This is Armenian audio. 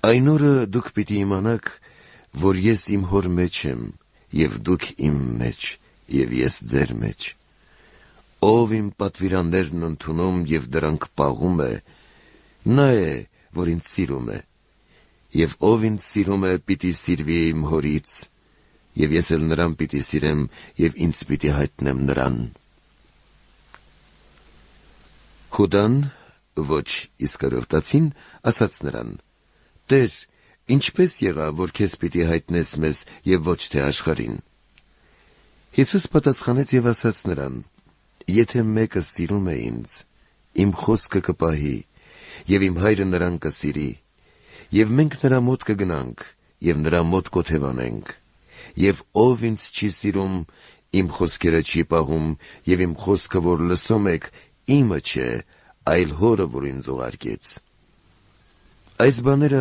Այն օրը դուք պիտի իմանաք, որ ես իմ հոր մեջ եմ, և դուք իմ մեջ, և ես ձեր մեջ։ Ով իմ պատվիրաններն ընդունում և դրանք պաղում է, նա է, որ ինձ սիրում է, և ով ինձ սիրում է, պիտի սիրվի իմ հորից, և ես էլ նրան պիտի սիրեմ, և ինձ պիտի հայտնեմ նրան։ Հուդան, ոչ Իսկարիովտացին, ասաց նրան. Տեր, ինչպե՞ս եղավ, որ քեզ պիտի հայտնես մեզ և ոչ թե աշխարհին։ Հիսուս պատասխանեց և ասաց նրան. Եթե մեկը սիրում է ինձ, իմ խոսքը կպահի, և իմ Հայրը նրան կսիրի, և մենք նրա մոտ կգնանք, և նրա մոտ կօթևանենք, և ով ինձ չի սիրում, իմ խոսքերը չի պահում, և իմ խոսքը, որ լսում եք, իմը չէ, այլ Հորը, որ ինձ ուղարկեց։ Այս բաները